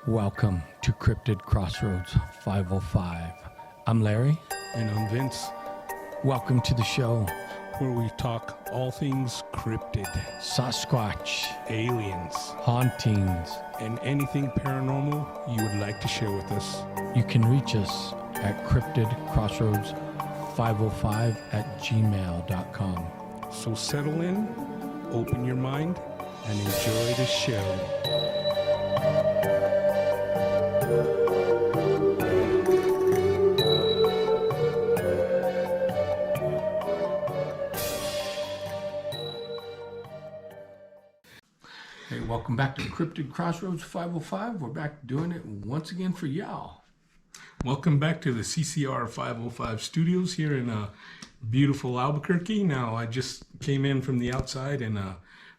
Welcome to Cryptid Crossroads 505. I'm Larry. And I'm Vince, Welcome to the show. where we talk all things cryptid, Sasquatch, aliens, hauntings. and anything paranormal you would like to share with us. You can reach us at cryptidcrossroads505@gmail.com. So settle in, open your mind, and enjoy the show. Hey, welcome back to Cryptid Crossroads 505. We're back doing it once again for y'all. Welcome back to the CCR 505 studios here in beautiful Albuquerque. Now, I just came in from the outside and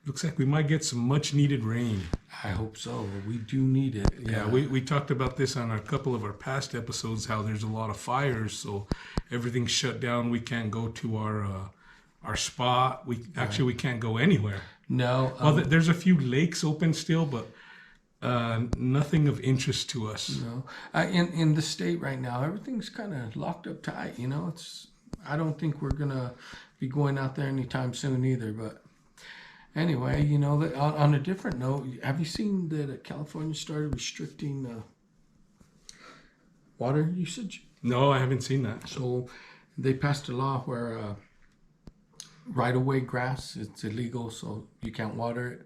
looks like we might get some much needed rain. I hope so. We do need it. Yeah, we talked about this on a couple of our past episodes, how there's a lot of fires, so everything's shut down. We can't go to our spot. We can't go anywhere. No. Well, there's a few lakes open still, but nothing of interest to us. No. In the state right now, everything's kind of locked up tight. You know, I don't think we're gonna be going out there anytime soon either. But anyway, you know, on a different note, have you seen that California started restricting water usage? No, I haven't seen that. So they passed a law where right-of-way grass, it's illegal, so you can't water it.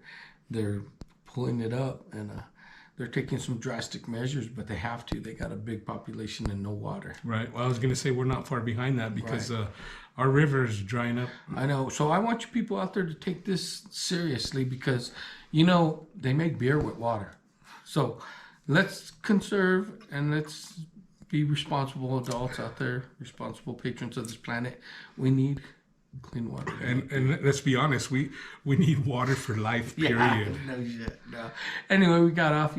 They're pulling it up, and they're taking some drastic measures, but they have to. They got a big population and no water. Right. Well, I was going to say we're not far behind that because our river is drying up. I know. So I want you people out there to take this seriously because, you know, they make beer with water. So let's conserve and let's be responsible adults out there, responsible patrons of this planet. We need clean water. And let's be honest, we need water for life, period. Yeah, no shit, no. Anyway, we got off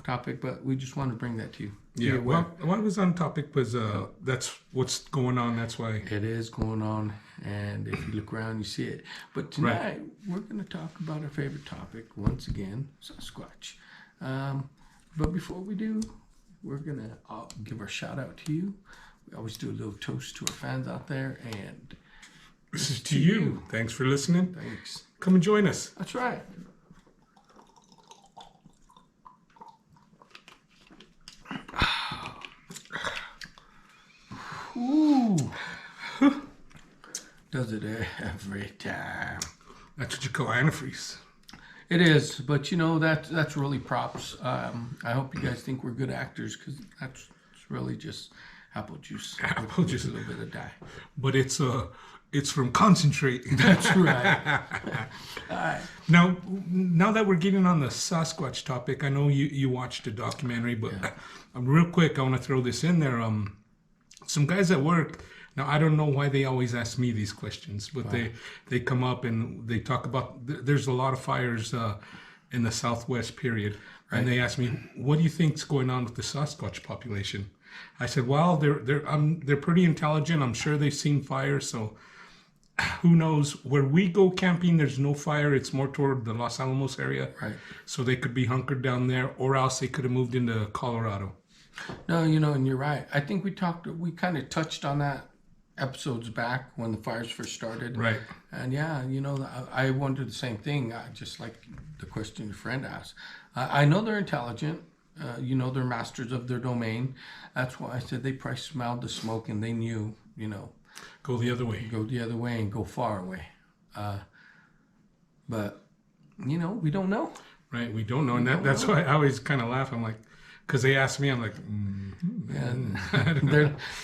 topic, but we just want to bring that to you. Yeah, well, what was on topic was that's what's going on. That's why it is going on, and if you look around, you see it. But tonight, we're going to talk about our favorite topic once again, Sasquatch. But before we do, we're going to give our shout out to you. We always do a little toast to our fans out there, and this is to you. Thanks for listening. Thanks. Come and join us. That's right. Ooh. Does it every time. That's what you call antifreeze. It is, but you know, that's really props. I hope you guys think we're good actors because that's really just apple juice. Apple juice. A little bit of dye. But it's from concentrate. That's right. All right. Now that we're getting on the Sasquatch topic, I know you watched a documentary, but real quick, I want to throw this in there. Some guys at work, now I don't know why they always ask me these questions, but they come up and they talk about, there's a lot of fires in the Southwest period. Right. And they ask me, what do you think's going on with the Sasquatch population? I said, well, they're pretty intelligent. I'm sure they've seen fire, so who knows? Where we go camping, there's no fire. It's more toward the Los Alamos area. Right. So they could be hunkered down there, or else they could have moved into Colorado. No, you know, and you're right. I think we kind of touched on that episodes back when the fires first started. Right. And yeah, you know, I wondered the same thing, just like the question your friend asked. I know they're intelligent. You know, they're masters of their domain. That's why I said they probably smelled the smoke and they knew, you know. Go the other way. Go the other way and go far away. But, you know, we don't know. Right, we don't know. And that's why I always kind of laugh. I'm like, because they ask me, I'm like,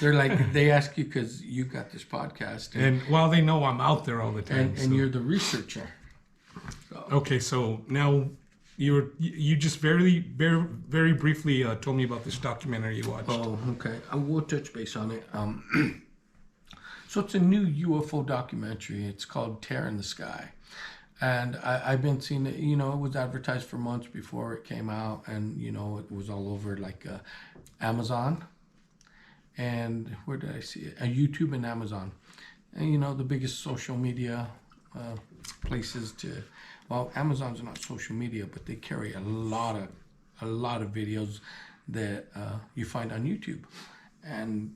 they're like, they ask you because you got this podcast. And well, they know I'm out there all the time. And you're the researcher. So. Okay, so now you just very briefly told me about this documentary you watched. Oh, okay. We'll touch base on it. So it's a new UFO documentary. It's called Tear in the Sky. And I've been seeing it, you know, it was advertised for months before it came out. And, you know, it was all over like Amazon. And where did I see it? YouTube and Amazon. And, you know, the biggest social media places to, well, Amazon's not social media, but they carry a lot of a lot of videos that you find on YouTube. And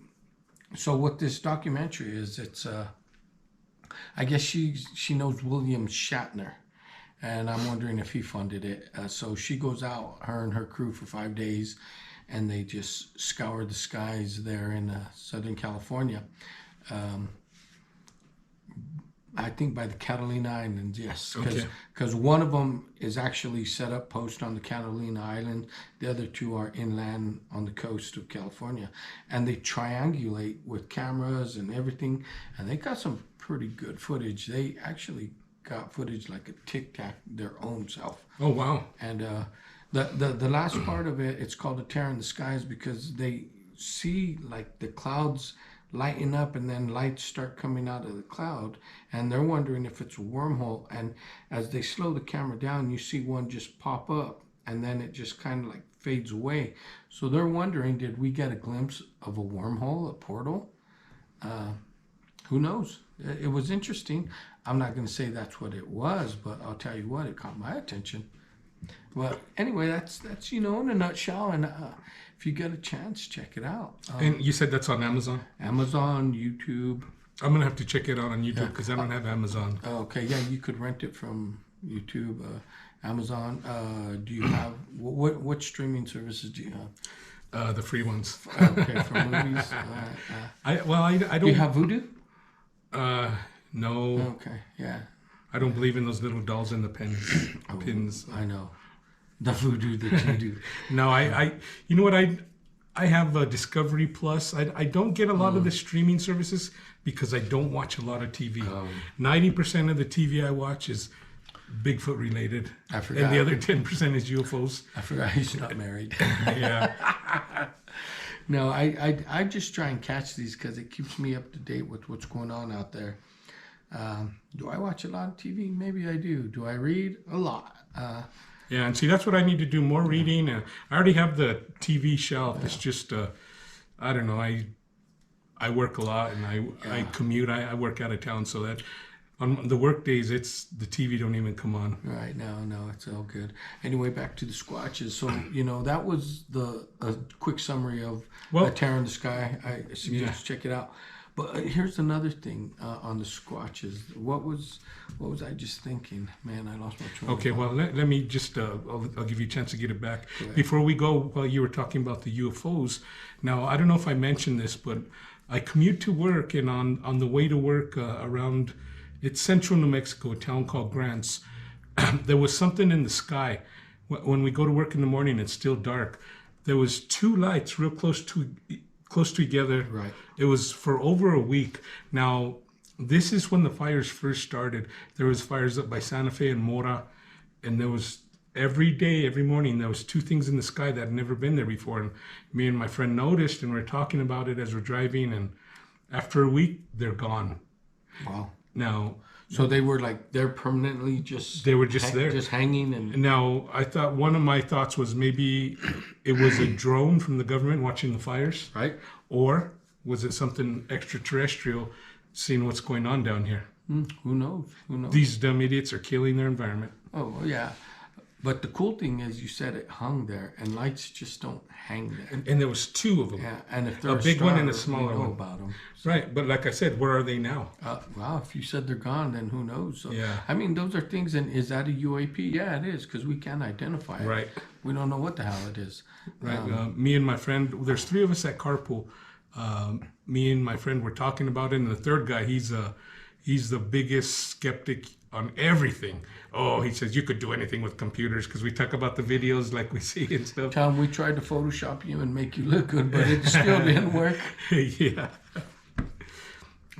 so what this documentary is, it's I guess she knows William Shatner, and I'm wondering if he funded it. So she goes out, her and her crew, for 5 days, and they just scour the skies there in Southern California. I think by the Catalina Islands, yes, because one of them is actually set up post on the Catalina Island. The other two are inland on the coast of California, and they triangulate with cameras and everything, and they got some pretty good footage. They actually got footage like a Tic Tac their own self. Oh wow! And the last part of it, it's called a tear in the skies, because they see like the clouds lighten up and then lights start coming out of the cloud, and they're wondering if it's a wormhole. And as they slow the camera down, you see one just pop up, and then it just kind of like fades away. So they're wondering, did we get a glimpse of a wormhole, a portal? Who knows? It was interesting. I'm not going to say that's what it was, but I'll tell you what, it caught my attention. Well, anyway, that's in a nutshell. And if you get a chance, check it out. And you said that's on Amazon? Amazon, YouTube. I'm going to have to check it out on YouTube because I don't have Amazon. Okay, yeah, you could rent it from YouTube, Amazon. Do you have, what streaming services do you have? The free ones. Okay, for movies. I don't. Do you have Voodoo? No. Okay, yeah. I don't believe in those little dolls in the pins. Pins. I know. The voodoo that you do. No, you know what, I have Discovery Plus. I don't get a lot of the streaming services because I don't watch a lot of TV. 90% of the TV I watch is Bigfoot related. I forgot. And the other 10% is UFOs. I forgot he's not married. Yeah. No, I just try and catch these because it keeps me up to date with what's going on out there. Do I watch a lot of TV? Maybe I do. Do I read? A lot. Yeah, and see, that's what I need to do, more reading. I already have the TV shelf. It's just, I don't know, I work a lot and I commute. I work out of town, so that on the work days, the TV don't even come on. Right, no, it's all good. Anyway, back to the Squatches. So, that was a quick summary of A Tear in the Sky. I suggest check it out. But here's another thing on the Squatches. What was I just thinking? Man, I lost my train of thought. Okay, well, let me just, I'll give you a chance to get it back. Before we go, while you were talking about the UFOs, now, I don't know if I mentioned this, but I commute to work, and on the way to work around, it's central New Mexico, a town called Grants, there was something in the sky. When we go to work in the morning, it's still dark. There was two lights real close together. Right. It was for over a week. Now, this is when the fires first started. There was fires up by Santa Fe and Mora, and there was every day, every morning, there was two things in the sky that had never been there before. And me and my friend noticed, and we're talking about it as we're driving, and after a week, they're gone. Wow. Now, so they're permanently just... They were just there. Just hanging and... Now, I thought, one of my thoughts was maybe it was a drone from the government watching the fires. Right. Or was it something extraterrestrial seeing what's going on down here? Who knows? These dumb idiots are killing their environment. Oh, yeah. But the cool thing is, you said it hung there, and lights just don't hang there. And there was two of them. Yeah, and if they're a big star, one and a smaller you know one. about them. Right, but like I said, where are they now? Well, if you said they're gone, then who knows? So, yeah. I mean, those are things, and is that a UAP? Yeah, it is, because we can't identify it. Right. We don't know what the hell it is. Right. Me and my friend, there's three of us at carpool. Me and my friend were talking about it, and the third guy, he's the biggest skeptic on everything. Oh, he says you could do anything with computers because we talk about the videos like we see and stuff. Tom, we tried to Photoshop you and make you look good, but it still didn't work. Yeah.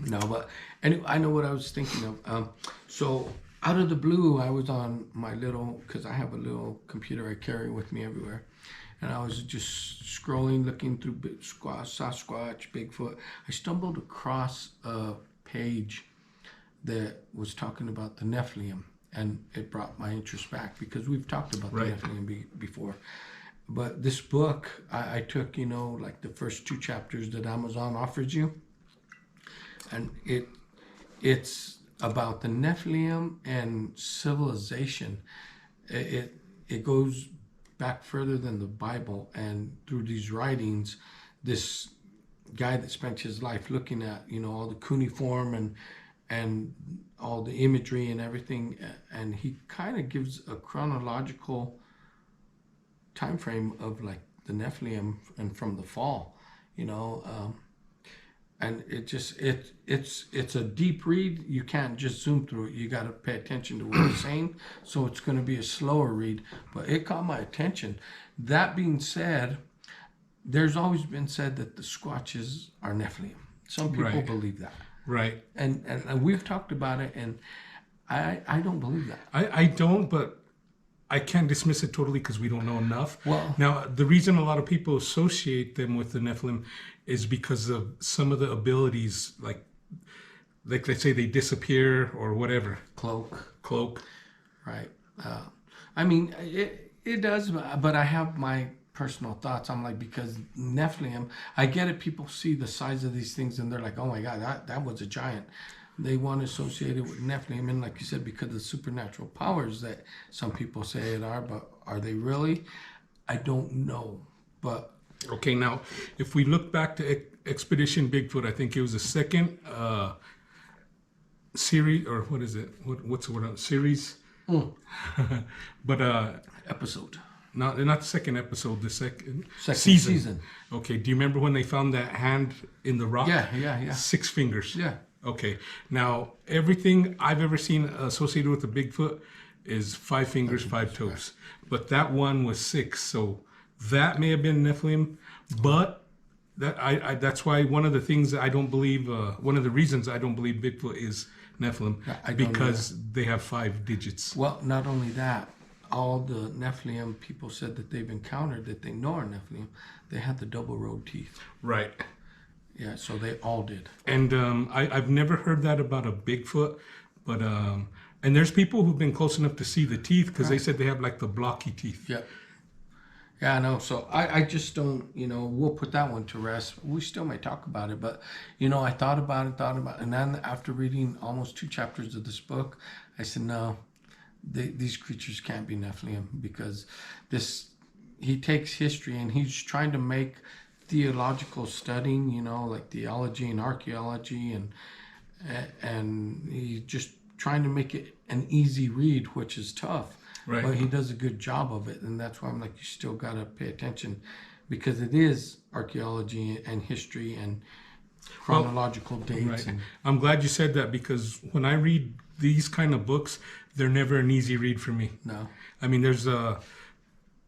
No, but anyway, I know what I was thinking of. So out of the blue, I was on my because I have a little computer I carry with me everywhere. And I was just scrolling, looking through Sasquatch, Bigfoot. I stumbled across a page that was talking about the Nephilim, and it brought my interest back because we've talked about the Nephilim before. But this book, I took, like the first 2 chapters that Amazon offers you, and it's about the Nephilim and civilization. It goes back further than the Bible, and through these writings, this guy that spent his life looking at, all the cuneiform and all the imagery and everything, and he kind of gives a chronological time frame of like the Nephilim and from the fall, and it's a deep read. You can't just zoom through it. You got to pay attention to what he's saying. So it's going to be a slower read, but it caught my attention. That being said, there's always been said that the Squatches are Nephilim. Some people believe that. Right. And we've talked about it, and I don't believe that. I don't, but I can't dismiss it totally because we don't know enough. Well, now, the reason a lot of people associate them with the Nephilim is because of some of the abilities, like let's say they disappear or whatever. Cloak. Right. I mean, it does, but I have my personal thoughts. I'm like, because Nephilim, I get it. People see the size of these things and they're like, oh my God, that was a giant. They want to associate it with Nephilim, and like you said, because of the supernatural powers that some people say it are, but are they really? I don't know. But okay, now if we look back to Expedition Bigfoot, I think it was the second series, or what is it? What's the word? Series? But episode. Not the second episode, the second season. Okay, do you remember when they found that hand in the rock? Yeah. 6 fingers. Yeah. Okay, now everything I've ever seen associated with the Bigfoot is 5 fingers, 5 toes. But that one was 6, so that may have been Nephilim. But that's why one of the things that I don't believe, one of the reasons I don't believe Bigfoot is Nephilim, because they have 5 digits. Well, not only that, all the Nephilim people said that they've encountered, that they know are Nephilim, they had the double row teeth. Right. Yeah, so they all did. And I've never heard that about a Bigfoot, but and there's people who've been close enough to see the teeth because they said they have like the blocky teeth. Yeah. Yeah, I know. So I just don't, we'll put that one to rest. We still may talk about it, but, I thought about it. And then after reading almost 2 chapters of this book, I said, no, these creatures can't be Nephilim, because he takes history and he's trying to make theological studying, like theology and archaeology, and he's just trying to make it an easy read, which is tough. Right. But he does a good job of it, and that's why I'm like, you still gotta pay attention, because it is archaeology and history and chronological dates. Right. And I'm glad you said that, because when I read these kind of books, they're never an easy read for me. no, I mean, there's a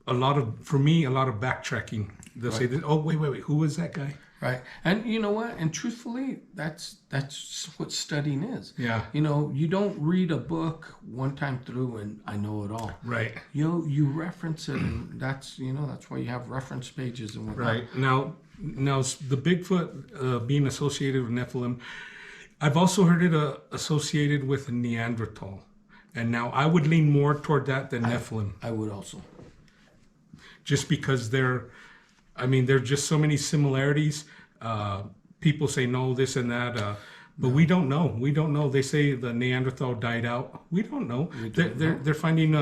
lot of backtracking. They'll say, oh, wait, who was that guy? right. And you know what? And truthfully, that's what studying is. Yeah. You don't read a book one time through and I know it all. Right. You reference it, and that's why you have reference pages and whatnot. Right. Now the Bigfoot being associated with Nephilim, I've also heard it associated with Neanderthal. And now I would lean more toward that than Nephilim. I would also. Just because there are just so many similarities. People say no, this and that, but we don't know. We don't know. They say the Neanderthal died out. We don't know. They're finding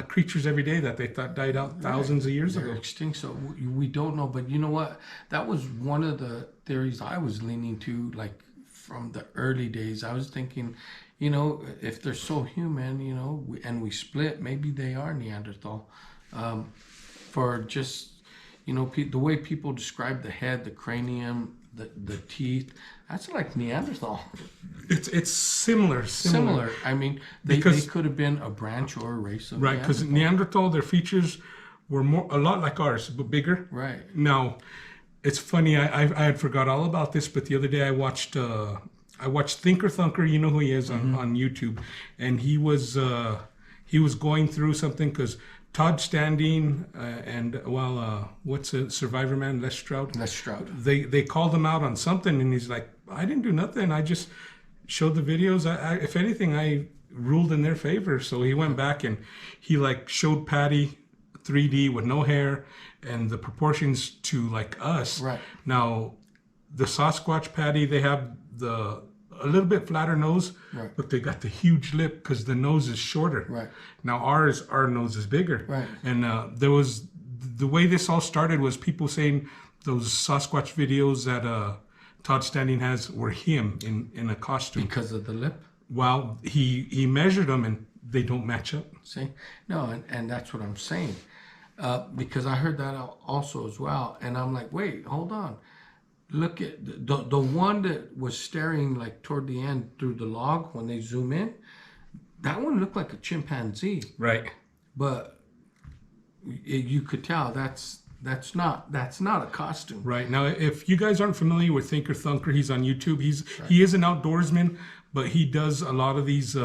creatures every day that they thought died out thousands of years ago. They're extinct, so we don't know. But you know what? That was one of the theories I was leaning to, like from the early days. I was thinking, if they're so human, and we split, maybe they are Neanderthal. For just, the way people describe the head, the cranium, the teeth, that's like Neanderthal. It's similar. I mean, they could have been a branch or a race of right, because Neanderthal, their features were a lot like ours, but bigger. Right. Now, it's funny. I had forgot all about this, but the other day I watched Thinker Thunker. You know who he is on YouTube, and he was going through something because Todd Standing and what's a Survivor man, Les Stroud. They called him out on something, and he's like, I didn't do nothing. I just showed the videos. If anything, I ruled in their favor. So he went back and he showed Patty 3D with no hair and the proportions to like us. Right. Now, the Sasquatch Patty, they have the a little bit flatter nose, Right. but they got the huge lip because the nose is shorter. Right. Now our nose is bigger. Right. And there was, the way this all started was people saying those Sasquatch videos that Todd Standing has were him in a costume. Because of the lip? Well, he measured them and they don't match up. See? No, and that's what I'm saying. Because I heard that also as well. And I'm like, wait, hold on. Look at the one that was staring like toward the end through the log when they zoom in. That one looked like a chimpanzee. Right. But you could tell that's not a costume. Right. Now, if you guys aren't familiar with Thinker Thunker, he's on YouTube. He is an outdoorsman, but he does a lot of these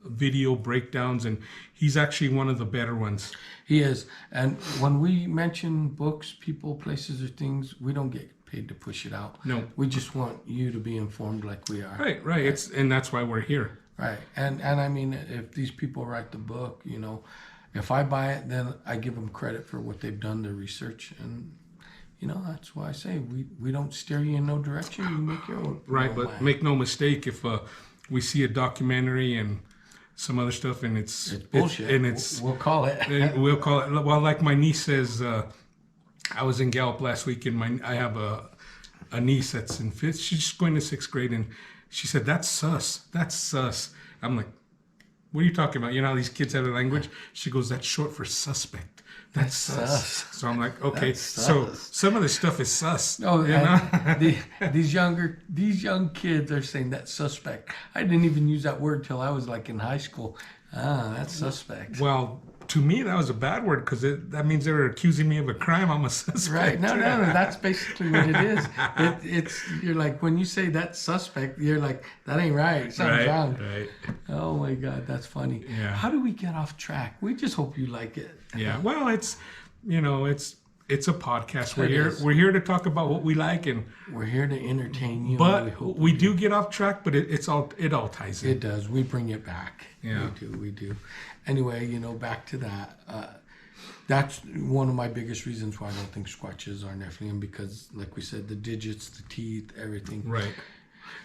video breakdowns, and he's actually one of the better ones. He is. And when we mention books, people, places, or things, we don't get paid to push it out. No. We just want you to be informed like we are. Right. And that's why we're here. Right. And I mean, if these people write the book, if I buy it, then I give them credit for what they've done, their research. And, that's why I say we don't steer you in no direction. You make your own. Right. But way. make no mistake, if we see a documentary and some other stuff and it's bullshit. We'll call it. We'll call it. Well, like my niece says, I was in Gallup last week, and I have a niece that's in 5th. She's just going to 6th grade, and she said, "That's sus. That's sus." I'm like, "What are you talking about? You know how these kids have a language?" She goes, "That's short for suspect. That's sus." So I'm like, "Okay." So some of this stuff is sus. Oh, yeah. These young kids are saying that's suspect. I didn't even use that word till I was like in high school. That's suspect. Well, to me, that was a bad word because that means they're accusing me of a crime. I'm a suspect. Right. No. That's basically what it is. It's you're like, when you say that's suspect, you're like, that ain't right. Something's wrong. Right. Oh my God, that's funny. Yeah. How do we get off track? We just hope you like it. Yeah. Well, it's a podcast. We're here to talk about what we like, and we're here to entertain you. But we do get off track, but it all ties in. It does. We bring it back. Yeah. We do. Anyway, back to that. That's one of my biggest reasons why I don't think Squatches are Nephilim, because, like we said, the digits, the teeth, everything. Right.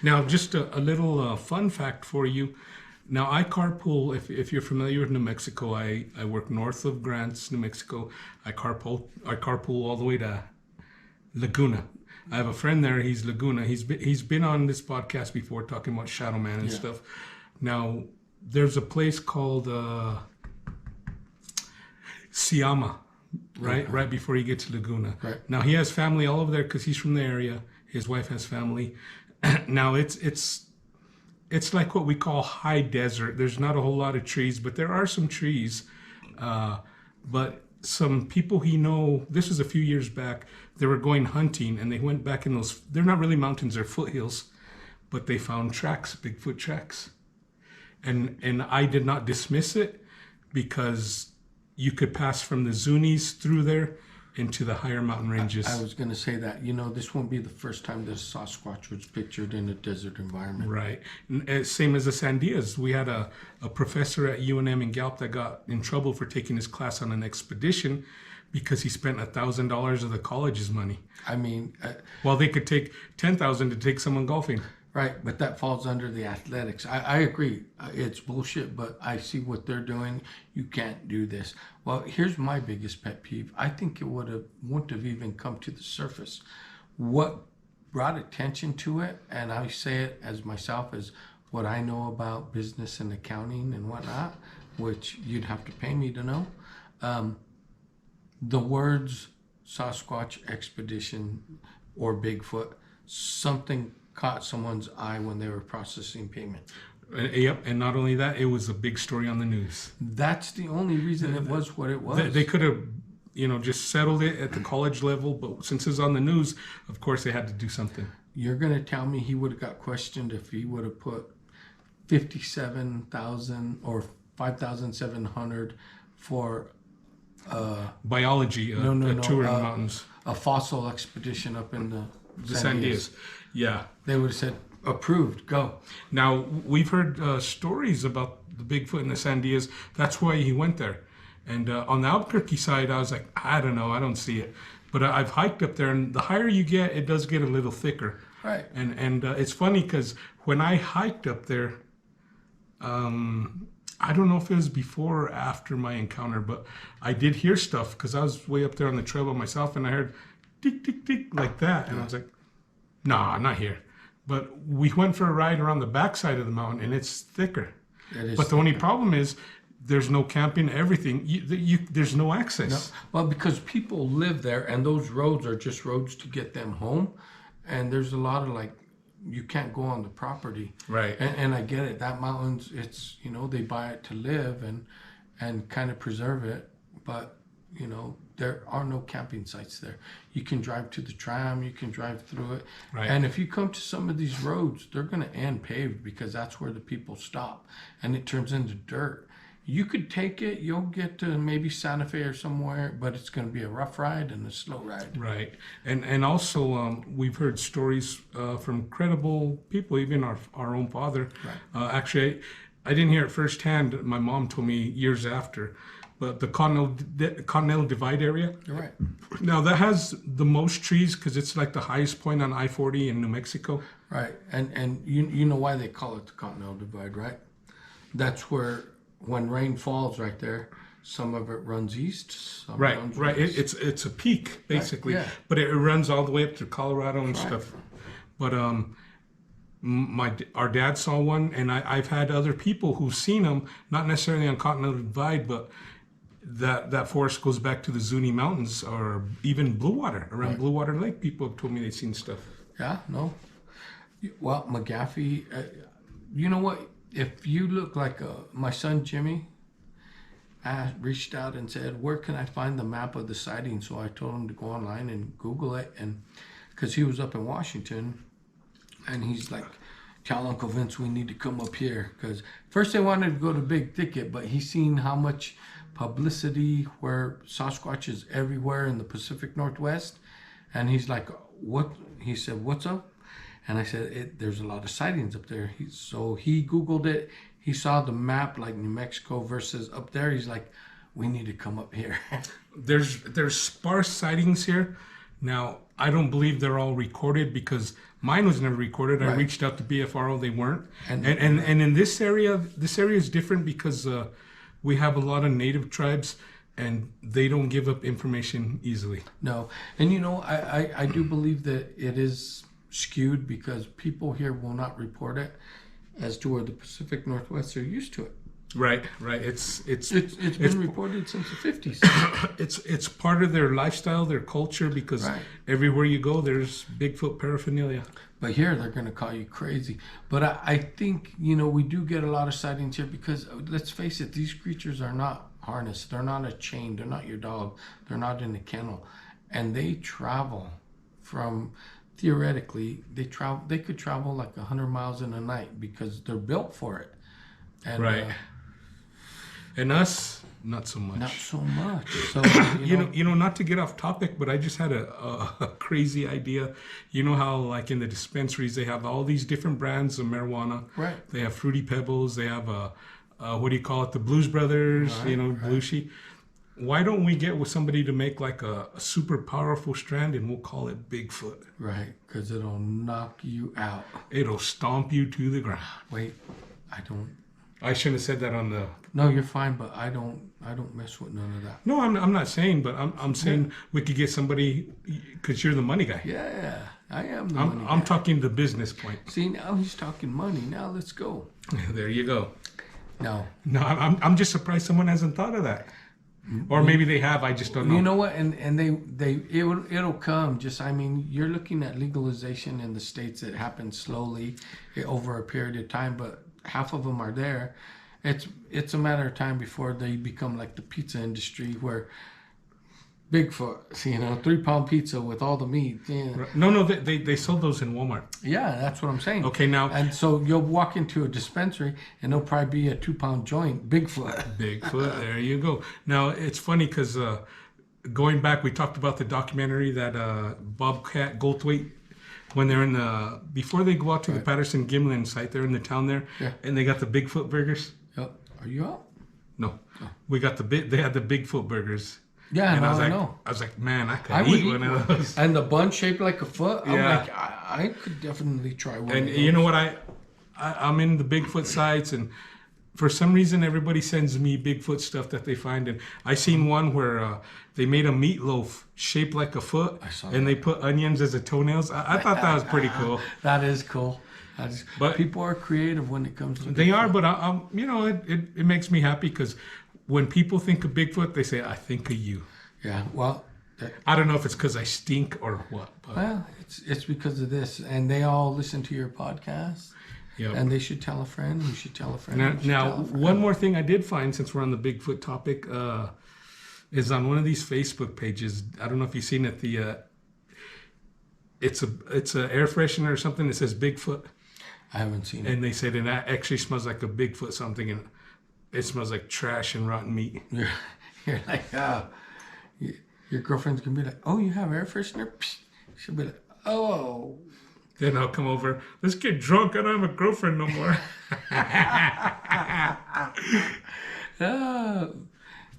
Now, just a little fun fact for you. Now, I carpool. If you're familiar with New Mexico, I work north of Grants, New Mexico. I carpool all the way to Laguna. I have a friend there. He's Laguna. He's been on this podcast before talking about Shadow Man and stuff. Now, there's a place called Siama, right before you get to Laguna. Right. Now, he has family all over there because he's from the area. His wife has family. Now, it's like what we call high desert. There's not a whole lot of trees, but there are some trees. But some people this was a few years back, they were going hunting, and they went back in those, they're not really mountains, they're foothills, but they found tracks, Bigfoot tracks. And I did not dismiss it, because you could pass from the Zunis through there into the higher mountain ranges. I was going to say that, this won't be the first time this Sasquatch was pictured in a desert environment. Right. Same as the Sandias. We had a professor at UNM in Gallup that got in trouble for taking his class on an expedition because he spent $1,000 of the college's money. I mean... Well, they could take $10,000 to take someone golfing. Right, but that falls under the athletics. I agree. It's bullshit, but I see what they're doing. You can't do this. Well, here's my biggest pet peeve. I think it wouldn't have even come to the surface. What brought attention to it, and I say it as myself, as what I know about business and accounting and whatnot, which you'd have to pay me to know. The words Sasquatch expedition or Bigfoot, something caught someone's eye when they were processing payment. Yep, and not only that, it was a big story on the news. That's the only reason it was what it was. They could have, just settled it at the college level, but since it's on the news, of course they had to do something. You're going to tell me he would have got questioned if he would have put 57,000 or 5,700 for biology, a tour in the mountains, a fossil expedition up in the Sandias. Yeah, they would have said, approved, go. Now, we've heard stories about the Bigfoot and the Sandias. That's why he went there. And on the Albuquerque side, I was like, I don't know, I don't see it. But I've hiked up there, and the higher you get, it does get a little thicker. Right. And it's funny because when I hiked up there, I don't know if it was before or after my encounter, but I did hear stuff because I was way up there on the trail by myself, and I heard tick, tick, tick like that. And I was like, nah, not here. But we went for a ride around the backside of the mountain, and it's thicker. But the only problem is there's no camping, everything. There's no access. No. Well, because people live there, and those roads are just roads to get them home. And there's a lot of like, you can't go on the property. Right. And I get it. That mountain's, it's, they buy it to live and kind of preserve it. But, there are no camping sites there. You can drive to the tram, you can drive through it. Right. And if you come to some of these roads, they're going to end paved because that's where the people stop. And it turns into dirt. You could take it, you'll get to maybe Santa Fe or somewhere, but it's going to be a rough ride and a slow ride. Right. And also, we've heard stories from credible people, even our own father. Right. Actually, I didn't hear it firsthand. My mom told me years after. But the Continental Divide area. You're right. Now, that has the most trees because it's like the highest point on I-40 in New Mexico. Right. And you know why they call it the Continental Divide, right? That's where, when rain falls right there, some of it runs east, some runs right. west. It's a peak basically, Right, yeah. but it runs all the way up to Colorado and stuff. But our dad saw one, and I've had other people who've seen them, not necessarily on Continental Divide, but that forest goes back to the Zuni Mountains or even Blue Water, around Blue Water Lake. People have told me they've seen stuff. Yeah, no. Well, McGaffey, you know what? If you look like my son Jimmy, reached out and said, where can I find the map of the sighting? So I told him to go online and Google it, and because he was up in Washington, and he's like, tell Uncle Vince we need to come up here. Because first they wanted to go to Big Thicket, but he's seen how much publicity where Sasquatch is everywhere in the Pacific Northwest. And he's like, what? He said, what's up? And I said, there's a lot of sightings up there. So he Googled it. He saw the map, like New Mexico versus up there. He's like, we need to come up here. There's sparse sightings here. Now, I don't believe they're all recorded because mine was never recorded. I reached out to BFRO, they weren't. And in this area is different because we have a lot of native tribes and they don't give up information easily. No. And I do believe that it is skewed because people here will not report it as to where the Pacific Northwest are used to it. Right. It's been reported since the 50s. It's part of their lifestyle, their culture, because everywhere you go, there's Bigfoot paraphernalia. But here, they're going to call you crazy. But I think, we do get a lot of sightings here because, let's face it, these creatures are not harnessed. They're not a chain. They're not your dog. They're not in a kennel. And they travel from, theoretically, they could travel like 100 miles in a night because they're built for it. And, and us, not so much. Not so much. So not to get off topic, but I just had a crazy idea. You know how, like in the dispensaries, they have all these different brands of marijuana. Right. They have Fruity Pebbles. They have what do you call it? The Blues Brothers. Belushi. Why don't we get with somebody to make like a super powerful strand, and we'll call it Bigfoot? Right, because it'll knock you out. It'll stomp you to the ground. Wait, I shouldn't have said that on the. No, you're fine, but I don't mess with none of that. No, I'm not saying, but I'm saying we could get somebody because you're the money guy. Yeah, I am the money guy. I'm talking the business point. See, now he's talking money. Now let's go. There you go. No, I'm just surprised someone hasn't thought of that. Or maybe they have, I just don't know. You know what? And it'll come. You're looking at legalization in the states that happens slowly over a period of time, but half of them are there. It's a matter of time before they become like the pizza industry where Bigfoot, 3-pound pizza with all the meat. Yeah. No, they sold those in Walmart. Yeah, that's what I'm saying. Okay, now. And so you'll walk into a dispensary and there'll probably be a 2-pound joint, Bigfoot. Bigfoot, there you go. Now, it's funny because going back, we talked about the documentary that Bobcat Goldthwait, when they're before they go out to the Patterson-Gimlin site, they're in the town there, and they got the Bigfoot burgers. Yep. Are you out? No. We got they had the Bigfoot burgers. Yeah, And no, I was I like, know. I was like, man, I could I would eat one of those. And the bun shaped like a foot. I'm Yeah. like, I could definitely try one. And of you know those. what? I'm in the Bigfoot sites, and for some reason, everybody sends me Bigfoot stuff that they find. And I seen one where they made a meatloaf shaped like a foot, and they put onions as a toenails. I thought that was pretty cool. That is cool. But people are creative when it comes to they Bigfoot. are, but it makes me happy because when people think of Bigfoot, they say, "I think of you." Yeah, well, I don't know if it's because I stink or what. But well, it's because of this, and they all listen to your podcast, yeah. and they should tell a friend. You should tell a friend. you should Now, tell a friend. one more thing I did find since we're on the Bigfoot topic is on one of these Facebook pages. I don't know if you've seen it. It's a air freshener or something that says Bigfoot, I haven't seen it. and they said it actually smells like a Bigfoot something, and it smells like trash and rotten meat. You're like, oh, your girlfriend's gonna be like, oh, you have air freshener? Psh. She'll be like, oh. Then I'll come over. Let's get drunk. I don't have a girlfriend no more. Oh,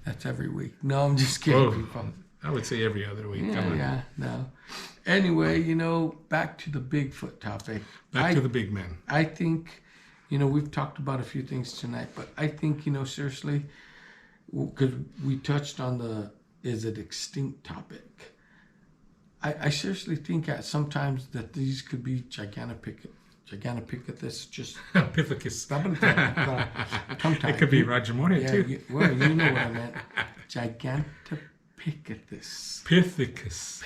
that's every week. No, I'm just kidding, Oh. people. I would say every other week. Come on. Yeah, no. Anyway, back to the Bigfoot topic. Back to the big man. I think, we've talked about a few things tonight, but I think, seriously, because we touched on is it extinct topic. I seriously think sometimes that these could be Gigantopithecus, just Pithecus. tongue tie. It could be Roger Moore Yeah, too. you know what I meant. Gigantopithecus. Pithecus.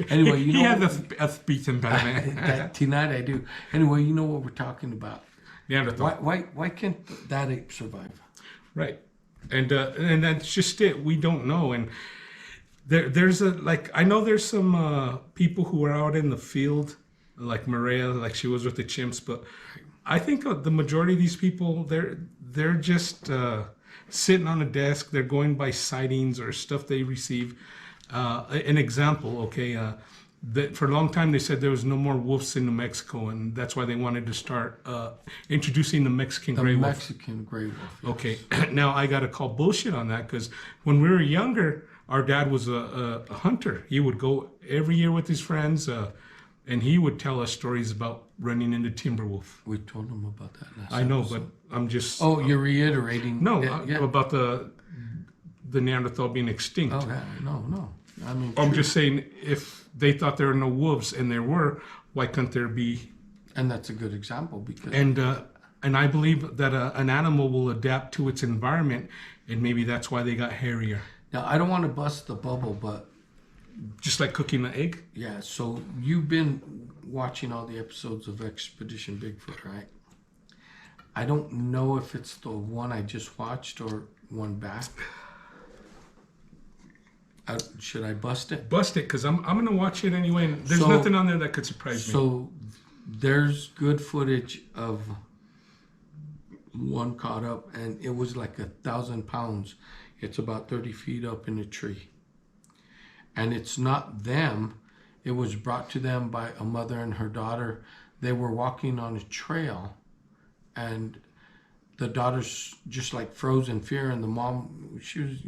Anyway, he has a speech impediment. tonight I do. Anyway, you know what we're talking about. Neanderthal. Why can't that ape survive? Right. And that's just it. We don't know. And there's I know there's some people who are out in the field, like Maria, like she was with the chimps, but I think the majority of these people, they're just sitting on a desk. They're going by sightings or stuff they receive. An example, okay, that for a long time they said there was no more wolves in New Mexico, and that's why they wanted to start introducing the Mexican gray wolf. Mexican gray wolf. Yes. Okay, now I got to call bullshit on that because when we were younger, our dad was a hunter. He would go every year with his friends, and he would tell us stories about running into timber wolf. We told him about that last I know, episode. but I'm just... Oh, you're reiterating. No, yeah. about the Neanderthal being extinct. Oh, yeah, no. I mean, I'm true. just saying, if they thought there were no wolves and there were, why couldn't there be? And that's a good example because... And I believe that an animal will adapt to its environment, and maybe that's why they got hairier. Now, I don't want to bust the bubble, but... Just like cooking an egg? Yeah, so you've been watching all the episodes of Expedition Bigfoot, right? I don't know if it's the one I just watched or one back. Should I bust it? Bust it, because I'm going to watch it anyway. And there's So- nothing on there that could surprise me. So there's good footage of one caught up, and it was like 1,000 pounds. It's about 30 feet up in a tree. And it's not them. It was brought to them by a mother and her daughter. They were walking on a trail, and the daughter's just like froze in fear, and the mom,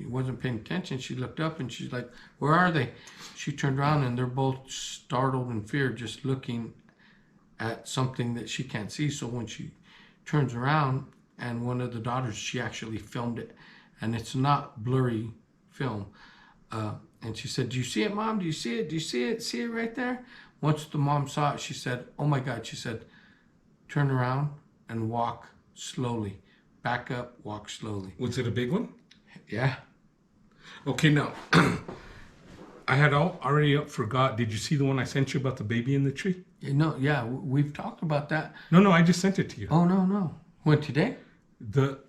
wasn't paying attention. She looked up and she's like, where are they? She turned around and they're both startled in fear, just looking at something that she can't see. So when she turns around, and one of the daughters, she actually filmed it, and it's not blurry film. And she said, do you see it, Mom? Do you see it? Do you see it? See it right there? Once the mom saw it, she said, oh my God. She said, turn around and walk slowly. Back up, walk slowly. Was it a big one? Yeah. Okay, now, I had already forgot. Did you see the one I sent you about the baby in the tree? Yeah, we've talked about that. No, I just sent it to you. Oh, no. When, today?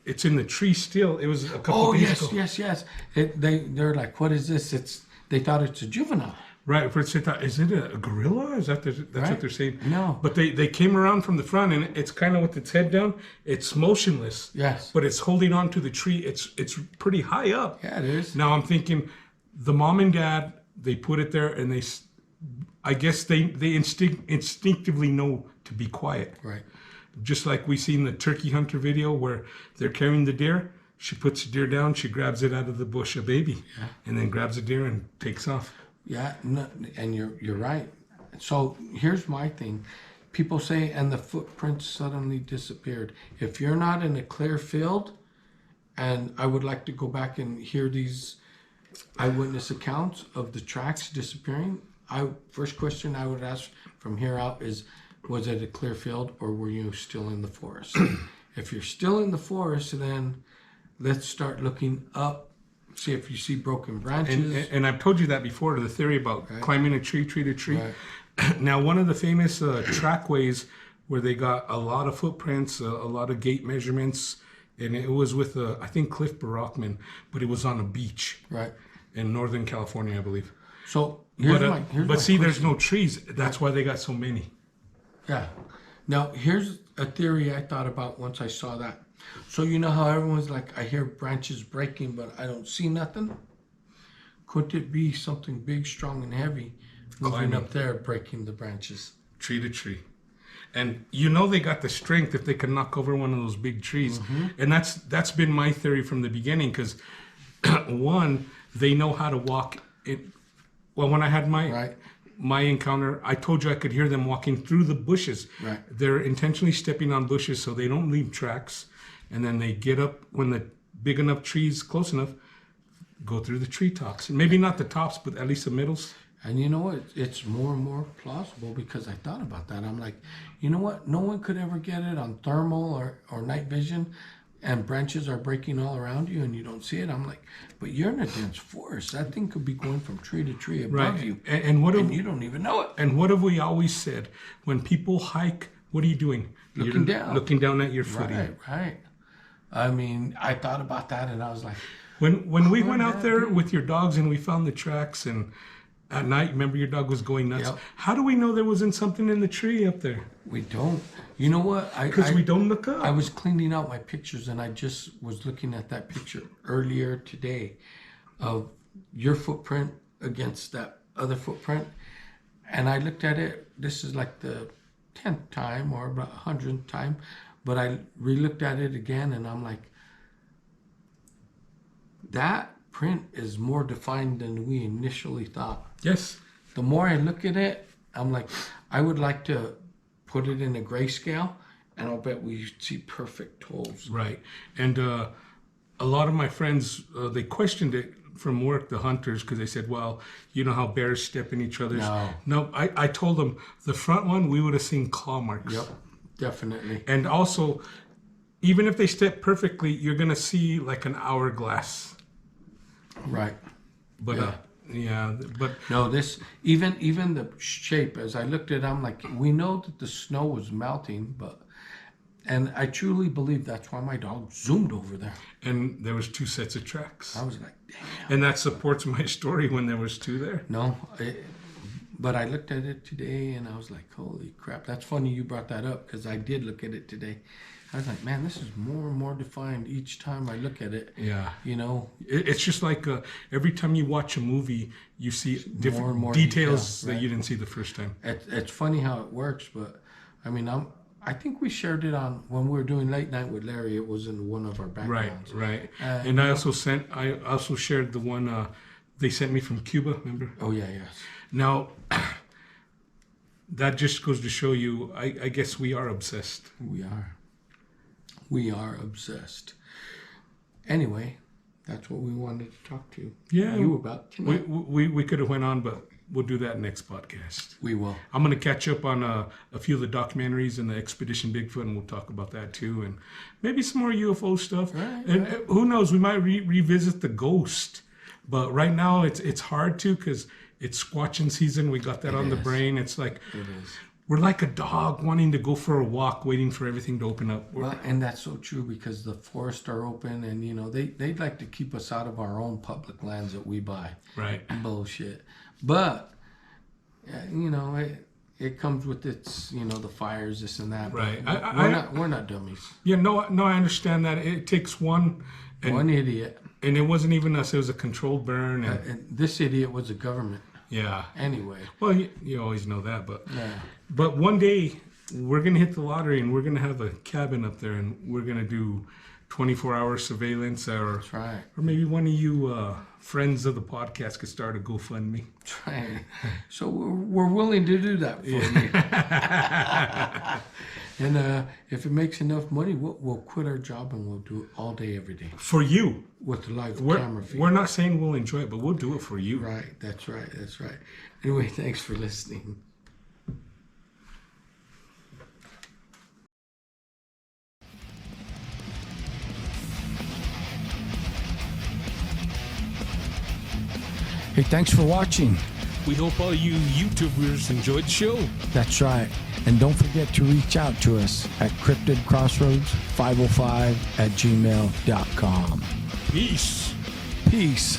It's in the tree still. It was a couple days ago. Yes. They're like, what is this? They thought it's a juvenile. Right. First they thought, is it a gorilla? Is that's Right. what they're saying? No. But they came around from the front, and it's kind of with its head down. It's motionless. Yes. But it's holding on to the tree. It's pretty high up. Yeah, it is. Now I'm thinking, the mom and dad, they put it there, and I guess they instinctively know to be quiet. Right. just like we seen the turkey hunter video where they're carrying the deer. She puts the deer down, she grabs it out of the bush, a baby, and then grabs the deer and takes off. Yeah, no, and you're right. So here's my thing. People say, and the footprints suddenly disappeared. If you're not in a clear field, and I would like to go back and hear these eyewitness accounts of the tracks disappearing, first question I would ask from here out is, was it a clear field or were you still in the forest? If you're still in the forest, then let's start looking up, see if you see broken branches. And I've told you that before, the theory about climbing a tree to tree. Right. Now, one of the famous trackways where they got a lot of footprints, a lot of gait measurements, and it was with, I think, Cliff Barachman, but it was on a beach. Right. In Northern California, I believe. So, here's my question. There's no trees. That's why they got so many. Yeah. Now, here's a theory I thought about once I saw that. So you know how everyone's like, I hear branches breaking, but I don't see nothing? Could it be something big, strong, and heavy moving up there, breaking the branches? Tree to tree. And you know they got the strength if they can knock over one of those big trees. Mm-hmm. And that's been my theory from the beginning, because one, they know how to walk it. Well, when I had my encounter, I told you I could hear them walking through the bushes. Right. They're intentionally stepping on bushes so they don't leave tracks. And then they get up when the big enough trees, close enough, go through the treetops. Maybe not the tops, but at least the middles. And you know what? It's more and more plausible because I thought about that. I'm like, you know what? No one could ever get it on thermal or night vision, and branches are breaking all around you and you don't see it. I'm like, but you're in a dense forest. That thing could be going from tree to tree above you. And you don't even know it. And what have we always said? When people hike, what are you doing? Looking down. Looking down at your footing. Right. I mean, I thought about that and I was like... When we went out there with your dogs and we found the tracks, and at night, remember your dog was going nuts. Yep. How do we know there wasn't something in the tree up there? We don't. You know what? Because we don't look up. I was cleaning out my pictures and I just was looking at that picture earlier today of your footprint against that other footprint. And I looked at it. This is like the 10th time or about 100th time. But I re-looked at it again and I'm like, that print is more defined than we initially thought. Yes. The more I look at it, I'm like, I would like to put it in a grayscale and I'll bet we see perfect toes. Right. And a lot of my friends, they questioned it from work, the hunters, because they said, well, you know how bears step in each other's. No, I told them the front one, we would have seen claw marks. Yep. Definitely. And also, even if they step perfectly, you're going to see like an hourglass. Right. But, but... No, this, even the shape, as I looked at it, I'm like, we know that the snow was melting, and I truly believe that's why my dog zoomed over there. And there was 2 sets of tracks. I was like, damn. And that supports my story when there was 2 there. No, but I looked at it today and I was like, holy crap. That's funny you brought that up because I did look at it today. I was like, man, this is more and more defined each time I look at it. Yeah. You know? It's just like every time you watch a movie, you see different more details that you didn't see the first time. It's funny how it works, but I mean, I think we shared it on when we were doing Late Night with Larry. It was in one of our backgrounds. Right. And I also shared the one they sent me from Cuba, remember? Oh, yeah, yes. Now, that just goes to show you, I guess we are obsessed. We are obsessed. Anyway, that's what we wanted to talk to you about tonight. We could have went on, but we'll do that next podcast. We will. I'm going to catch up on a few of the documentaries and the Expedition Bigfoot, and we'll talk about that too, and maybe some more UFO stuff. And who knows, we might revisit the ghost. But right now, it's hard to, because it's squatching season. We got that on the brain. It's like we're like a dog wanting to go for a walk, waiting for everything to open up. Well, and that's so true because the forests are open, and you know they'd like to keep us out of our own public lands that we buy. Right. Bullshit. But you know it comes with its the fires, this and that. Right. We're not dummies. Yeah. No. I understand that it takes one idiot. And it wasn't even us. It was a controlled burn. And this idiot was the government. Yeah. Anyway. Well, you always know that, but one day we're gonna hit the lottery and we're gonna have a cabin up there and we're gonna do 24-hour surveillance, or That's right. or maybe one of you friends of the podcast could start a GoFundMe. That's right. So we're willing to do that for you. And if it makes enough money, we'll quit our job and we'll do it all day, every day For you. with the live camera feed. We're not saying we'll enjoy it, but we'll do it for you. Right. That's right. That's right. Anyway, thanks for listening. Hey, thanks for watching. We hope all you YouTubers enjoyed the show. That's right. And don't forget to reach out to us at cryptidcrossroads505@gmail.com. Peace. Peace.